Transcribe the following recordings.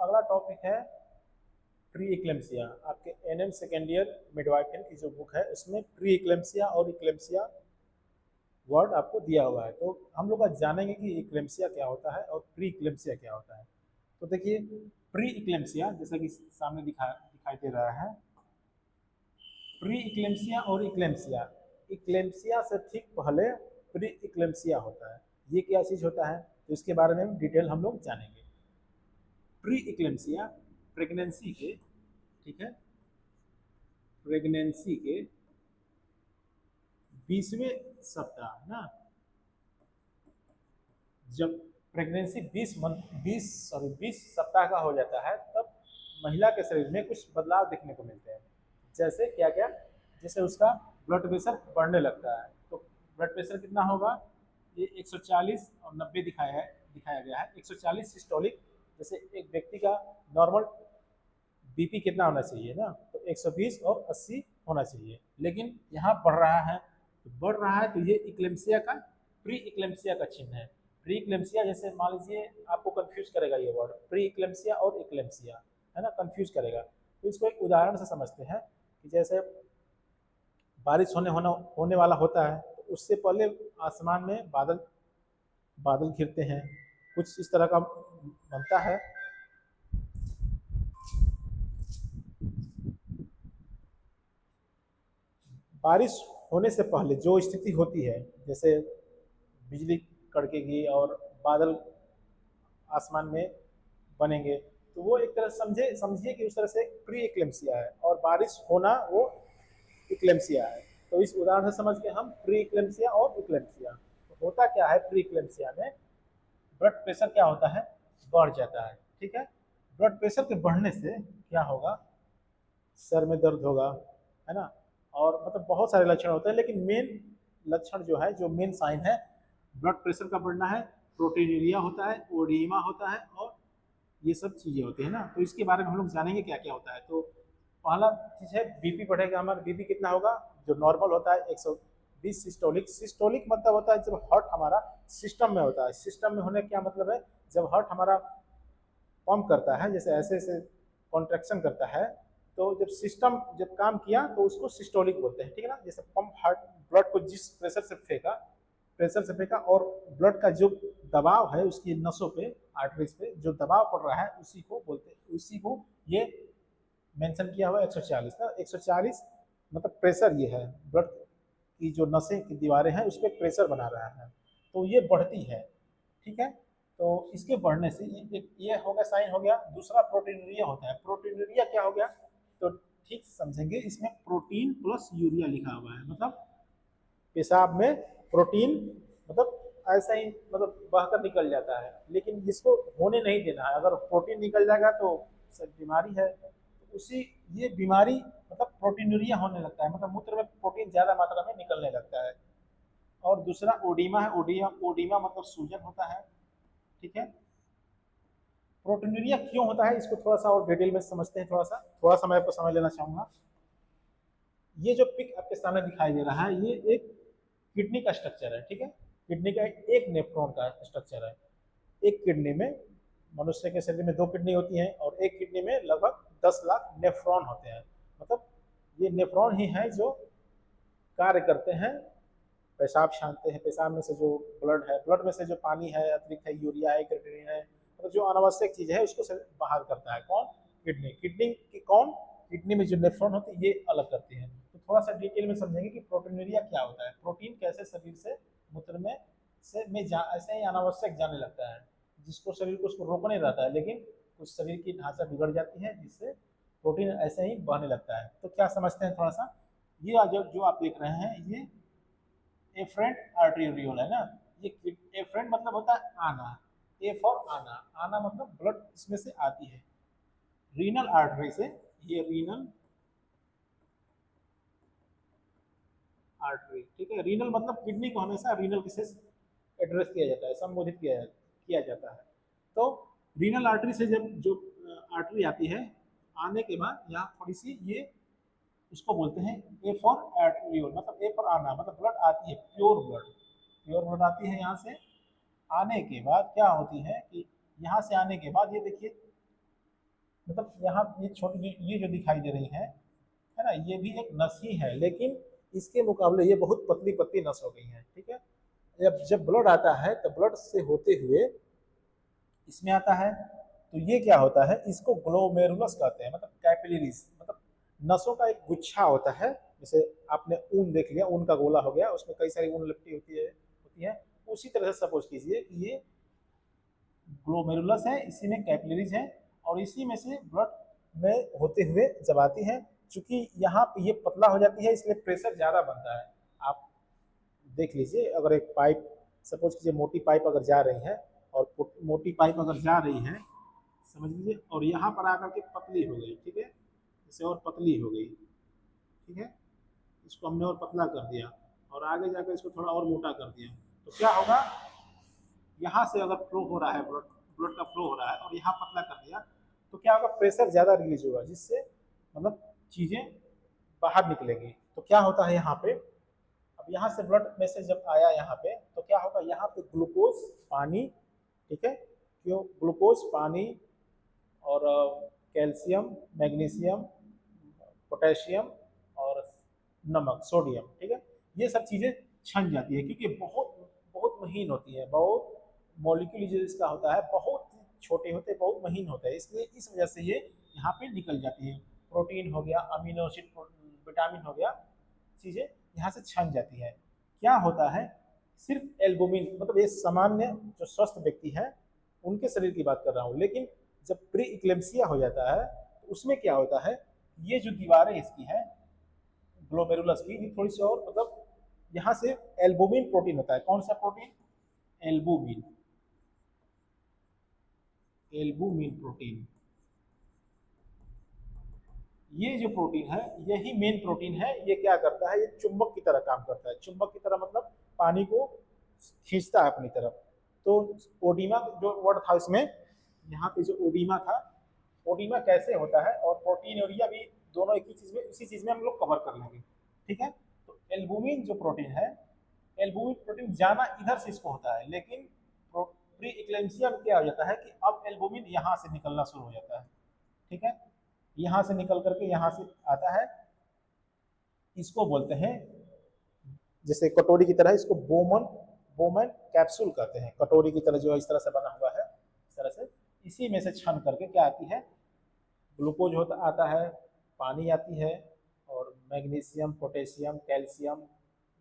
अगला टॉपिक है pre eclampsia. आपके एनएम सेकेंड ईयर मिडवाइफरी की जो बुक है उसमें प्री इक्लेम्सिया और इक्लेम्सिया वर्ड आपको दिया हुआ है। तो हम लोग आज जानेंगे कि इक्लेम्सिया क्या होता है और प्री इक्लेम्सिया क्या होता है। तो देखिए, प्री इक्लेम्सिया जैसा कि सामने दिखाई दे रहा है, प्री इक्लेम्सिया और इक्लेम्सिया, इक्लेम्सिया से ठीक पहले प्री इक्लेम्सिया होता है। ये क्या चीज़ होता है, तो इसके बारे में डिटेल हम लोग जानेंगे। प्री इक्लेम्सिया प्रेगनेंसी के, ठीक है, प्रेगनेंसी के 20वें सप्ताह ना, जब प्रेगनेंसी 20 सप्ताह का हो जाता है तब महिला के शरीर में कुछ बदलाव देखने को मिलते हैं। जैसे क्या क्या, जैसे उसका ब्लड प्रेशर बढ़ने लगता है। तो ब्लड प्रेशर कितना होगा, ये 140 और 90 दिखाया गया है। 140 सिस्टोलिक, जैसे एक व्यक्ति का नॉर्मल बीपी कितना होना चाहिए ना, तो 120 और 80 होना चाहिए, लेकिन यहाँ बढ़ रहा है। तो बढ़ रहा है तो ये इक्लेम्सिया का, प्री इक्लेम्सिया का चिन्ह है। प्री इक्लेम्सिया, जैसे मान लीजिए आपको कंफ्यूज करेगा ये वर्ड प्री इक्लेम्सिया और इक्लेम्सिया, है ना, कंफ्यूज करेगा। तो इसको एक उदाहरण से समझते हैं कि जैसे बारिश होने वाला होता है, तो उससे पहले आसमान में बादल बादल घिरते हैं, कुछ इस तरह का बनता है। बारिश होने से पहले जो स्थिति होती है, जैसे बिजली कड़केगी और बादल आसमान में बनेंगे, तो वो एक तरह समझिए कि उस तरह से प्री इक्लेम्सिया है, और बारिश होना वो इक्लेम्सिया है। तो इस उदाहरण से समझ के हम प्री इक्लेम्सिया और इक्लेम्सिया, तो होता क्या है प्री इक्लेम्सिया में, ब्लड प्रेशर क्या होता है, बढ़ जाता है। ठीक है, ब्लड प्रेशर के बढ़ने से क्या होगा, सर में दर्द होगा, है ना, और मतलब बहुत सारे लक्षण होते हैं, लेकिन मेन लक्षण जो है, जो मेन साइन है ब्लड प्रेशर का बढ़ना है, प्रोटीनूरिया होता है, ओडीमा होता है, और ये सब चीज़ें होती है ना। तो इसके बारे में हम लोग जानेंगे क्या क्या होता है। तो पहला चीज़ है बीपी बढ़ेगा, हमारा बीपी कितना होगा, जो नॉर्मल होता है 120 सिस्टोलिक। सिस्टोलिक मतलब होता है जब हार्ट हमारा सिस्टम में होता है। सिस्टम में होने का क्या मतलब है, जब हार्ट हमारा पंप करता है, जैसे ऐसे ऐसे कॉन्ट्रैक्शन करता है, तो जब सिस्टम जब काम किया तो उसको सिस्टोलिक बोलते हैं। ठीक है ना, जैसे पंप हार्ट ब्लड को जिस प्रेशर से फेंका और ब्लड का जो दबाव है उसकी नसों पे, आर्टरीज पे जो दबाव पड़ रहा है उसी को बोलते हैं, उसी को ये मेंशन किया हुआ है 140 ना। 140 मतलब प्रेशर ये है, ब्लड की जो नसें की दीवारें हैं उस पर प्रेशर बना रहा है, तो ये बढ़ती है। ठीक है, तो इसके बढ़ने से ये हो गया, साइन हो गया। दूसरा प्रोटीनूरिया होता है। प्रोटीनूरिया क्या हो गया, तो ठीक समझेंगे, इसमें प्रोटीन प्लस यूरिया लिखा हुआ है, मतलब पेशाब में प्रोटीन, मतलब ऐसा ही मतलब बहकर निकल जाता है, लेकिन जिसको होने नहीं देना है। अगर प्रोटीन निकल जाएगा तो सब बीमारी है। तो उसी ये बीमारी मतलब प्रोटीनूरिया होने लगता है, मतलब मूत्र में प्रोटीन ज्यादा मात्रा में निकलने लगता है। और दूसरा ओडीमा है। ओडीमा मतलब सूजन होता है। ठीक है, प्रोटीनूरिया क्यों होता है इसको थोड़ा सा और डिटेल में समझते हैं। थोड़ा सा मैं आपको समझ लेना चाहूंगा। ये जो पिक आपके सामने दिखाई दे रहा है, ये एक किडनी का स्ट्रक्चर है। ठीक है, किडनी का एक नेफ्रॉन का स्ट्रक्चर है। एक किडनी में, मनुष्य के शरीर में 2 किडनी होती हैं, और एक किडनी में लगभग 10 लाख नेफ्रॉन होते हैं। मतलब ये नेफ्रॉन ही है जो कार्य करते हैं, पेशाब छानते हैं, पेशाब में से जो ब्लड है, ब्लड में से जो पानी है अतिरिक्त है, यूरिया है, क्रिएटिनिन है, मतलब जो अनावश्यक चीज है उसको बाहर करता है कौन, किडनी। किडनी की कौन, किडनी में जो नेफ्रॉन होती है ये अलग करती है। तो थोड़ा सा डिटेल में समझेंगे कि प्रोटीनूरिया क्या होता है, प्रोटीन कैसे शरीर से मूत्र में ऐसे ही अनावश्यक जाने लगता है, जिसको शरीर को उसको रोकने रहता है, लेकिन कुछ शरीर की ढांचा बिगड़ जाती है जिससे प्रोटीन ऐसे ही बहने लगता है। तो क्या समझते हैं थोड़ा सा, ये जो जो आप देख रहे हैं ये एफरेंट आर्टेरियोल है ना। ये एफरेंट मतलब होता है आना, ए फॉर आना, आना मतलब ब्लड इसमें से आती है रीनल आर्टरी से। ये रीनल आर्टरी, ठीक है, रीनल मतलब किडनी को हमेशा रीनल से एड्रेस किया जाता है, संबोधित किया जाता है। तो रीनल आर्टरी से जब जो आर्टरी आती है, आने के बाद यहाँ थोड़ी सी ये इसको बोलते हैं ए फॉर आर्टेरियोल, मतलब ए फॉर आना, मतलब ब्लड आती है, प्योर ब्लड आती है यहाँ से। आने के बाद क्या होती है कि यहाँ से आने के बाद ये देखिए मतलब यहाँ ये छोटी ये जो दिखाई दे रही है ना, ये भी एक नस ही है, लेकिन इसके मुकाबले ये बहुत पतली पतली नस हो गई है। ठीक है, जब जब ब्लड आता है तो ब्लड से होते हुए इसमें आता है, तो ये क्या होता है, इसको ग्लोमेरुलस कहते हैं, मतलब कैपिलरीज, मतलब नसों का एक गुच्छा होता है। जैसे आपने ऊन देख लिया, ऊन का गोला हो गया, उसमें कई सारी ऊन लिपटी होती है। उसी तरह से सपोज कीजिए कि ये ग्लोमेरुलस है, इसी में कैपिलरीज है, और इसी में से ब्लड में होते हुए जब आती है, चूंकि यहाँ पे ये पतला हो जाती है इसलिए प्रेशर ज़्यादा बनता है। आप देख लीजिए, अगर एक पाइप सपोज कीजिए, मोटी पाइप अगर जा रही है, और मोटी पाइप अगर जा रही है, समझ लीजिए, और यहाँ पर आकर के पतली हो गई, ठीक है, इसे और पतली हो गई, ठीक है, इसको हमने और पतला कर दिया, और आगे जाकर इसको थोड़ा और मोटा कर दिया, तो क्या होगा, यहाँ से अगर फ्लो हो रहा है, ब्लड ब्लड का फ्लो हो रहा है, और यहाँ पतला कर दिया, तो क्या होगा, प्रेशर ज़्यादा रिलीज होगा, जिससे मतलब चीज़ें बाहर निकलेंगी। तो क्या होता है यहाँ पे, अब यहाँ से ब्लड मैसेज जब आया यहाँ पे, तो क्या होगा, यहाँ पे ग्लूकोज, पानी, ठीक है, क्यों, ग्लूकोज, पानी, और कैल्शियम, मैग्नीशियम, पोटेशियम, और नमक, सोडियम, ठीक है, ये सब चीज़ें छन जाती है, क्योंकि बहुत बहुत महीन होती है, बहुत मॉलिक्यूल जो इसका होता है बहुत छोटे होते हैं, बहुत महीन होता है, इसलिए इस वजह से ये यहाँ पे निकल जाती है। प्रोटीन हो गया, अमीनो एसिड, विटामिन हो गया, चीज़ें यहाँ से छन जाती है। क्या होता है, सिर्फ एल्बुमिन, मतलब ये सामान्य जो स्वस्थ व्यक्ति है उनके शरीर की बात कर रहा हूँ, लेकिन जब प्री इक्लेम्सिया हो जाता है तो उसमें क्या होता है, ये जो दीवारें इसकी है ग्लोमेरुलस की, ये थोड़ी सी और मतलब यहाँ से एल्बुमिन प्रोटीन होता है। कौन सा प्रोटीन, एल्बुमिन, एल्बुमिन प्रोटीन, ये जो प्रोटीन है यही मेन प्रोटीन है। ये क्या करता है, ये चुंबक की तरह काम करता है, चुंबक की तरह मतलब पानी को खींचता है अपनी तरफ। तो ओडीमा जो वर्ड था इसमें, यहाँ पे जो ओडीमा था, ओडीमा कैसे होता है, और प्रोटीन यूरिया भी दोनों एक ही चीज में, इसी चीज में हम लोग कवर कर लेंगे, ठीक है। तो एल्बुमिन जो प्रोटीन है, एल्बुमिन प्रोटीन जाना इधर से इसको होता है, लेकिन प्री इक्लेम्सिया में क्या हो जाता है कि अब एल्बुमिन यहाँ से निकलना शुरू हो जाता है, ठीक है, यहाँ से निकल करके यहाँ से आता है, इसको बोलते हैं, जैसे कटोरी की तरह, इसको बोमन बोमन कैप्सूल कहते हैं, कटोरी की तरह जो इस तरह से बना हुआ है, इस तरह से इसी में से छन करके क्या आती है, ग्लूकोज होता आता है, पानी आती है, और magnesium, potassium, calcium,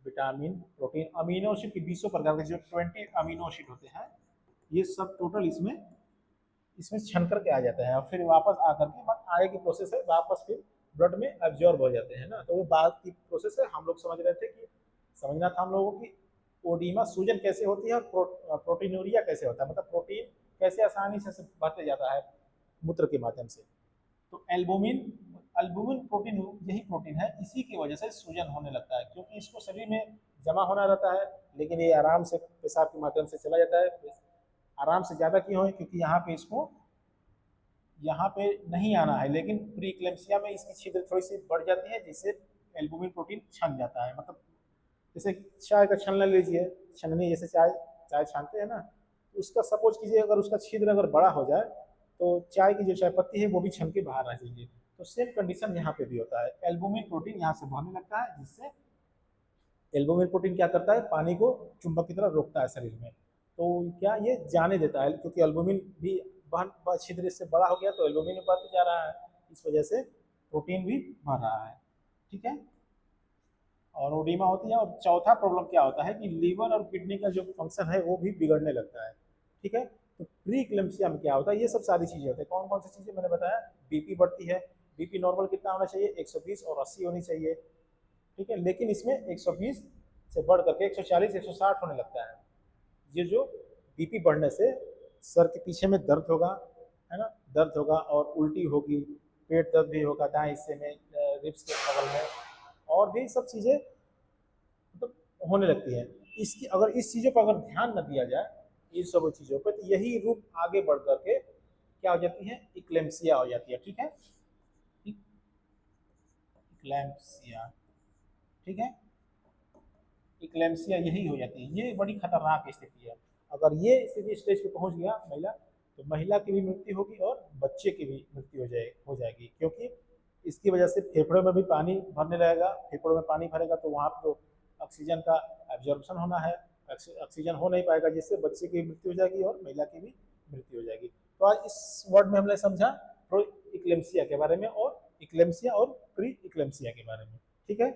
vitamin, protein, amino acid की 20 प्रकार के जो 20 अमीनो एसिड होते हैं, ये सब टोटल इसमें इसमें छन करके आ जाता है, और फिर वापस आकर के आगे की प्रोसेस है, वापस फिर ब्लड में एब्जॉर्ब हो जाते हैं ना। तो वो बाद की प्रोसेस है, हम लोग समझ रहे थे कि समझना था हम लोगों की ओडीमा सूजन कैसे होती है, और प्रोटीनूरिया कैसे होता है, मतलब प्रोटीन कैसे आसानी से बढ़ते जाता है मूत्र के माध्यम से। तो एल्बुमिन, एल्बुमिन प्रोटीन यही प्रोटीन है, इसी की वजह से सूजन होने लगता है, क्योंकि इसको शरीर में जमा होना रहता है, लेकिन ये आराम से पेशाब के माध्यम से चला जाता है। आराम से ज़्यादा क्यों है, क्योंकि यहाँ पे इसको यहाँ पे नहीं आना है, लेकिन प्री इक्लेम्सिया में इसकी छिद्र थोड़ी सी बढ़ जाती है, जिससे एल्बुमिन प्रोटीन छन जाता है। मतलब जैसे चाय का छलना लीजिए, छलनी जैसे चाय चाय छानते हैं ना, उसका सपोज कीजिए अगर उसका छिद्र अगर बड़ा हो जाए, तो चाय की जो चाय पत्ती है वो भी छन के बाहर आ जाएगी। तो सेम कंडीशन यहाँ पे भी होता है, एल्बुमिन प्रोटीन यहाँ से बढ़ने लगता है, जिससे एल्बुमिन प्रोटीन क्या करता है, पानी को चुंबक की तरह रोकता है शरीर में, तो क्या ये जाने देता है, क्योंकि एल्बुमिन भी बहन छिद्र से बड़ा हो गया, तो एल्बुमिन बढ़ते जा रहा है, इस वजह से प्रोटीन भी बढ़ रहा है, ठीक है, और ओडीमा होती है। और चौथा प्रॉब्लम क्या होता है कि लीवर और किडनी का जो फंक्शन है वो भी बिगड़ने लगता है, ठीक है। तो प्री इक्लेम्सिया में क्या होता है, ये सब सारी चीज़ें होती है। कौन कौन सी चीज़ें मैंने बताया, बीपी बढ़ती है, बीपी नॉर्मल कितना होना चाहिए, 120 और 80 होनी चाहिए, ठीक है, लेकिन इसमें 120 से बढ़ करके 140 160 होने लगता है। ये जो बीपी बढ़ने से सर के पीछे में दर्द होगा, है ना, दर्द होगा, और उल्टी होगी, पेट दर्द भी होगा दाएं हिस्से में, रिब्स के बगल में, और भी सब चीज़ें मतलब होने लगती है। इसकी अगर इस चीज़ों पर अगर ध्यान न दिया जाए, इन सब चीज़ों पर, तो यही रूप आगे बढ़ करके क्या हो जाती है, इक्लेम्सिया हो जाती है, ठीक है, इक्लेम्सिया, ठीक है, इक्लेम्सिया यही हो जाती है। ये बड़ी खतरनाक स्थिति है, अगर ये स्थिति स्टेज पे पहुंच गया महिला, तो महिला की भी मृत्यु होगी और बच्चे की भी मृत्यु हो जाएगी, क्योंकि इसकी वजह से फेफड़ों में भी पानी भरने लगेगा। फेफड़ों में पानी भरेगा तो वहाँ पर तो ऑक्सीजन का एब्जॉर्प्शन होना है, ऑक्सीजन हो नहीं पाएगा, जिससे बच्चे की मृत्यु हो जाएगी और महिला की भी मृत्यु हो जाएगी। तो आज इस वर्ड में हमने समझा प्रो इक्लेम्सिया के बारे में और इक्लेम्सिया और प्री इक्लेम्सिया के बारे में। ठीक है।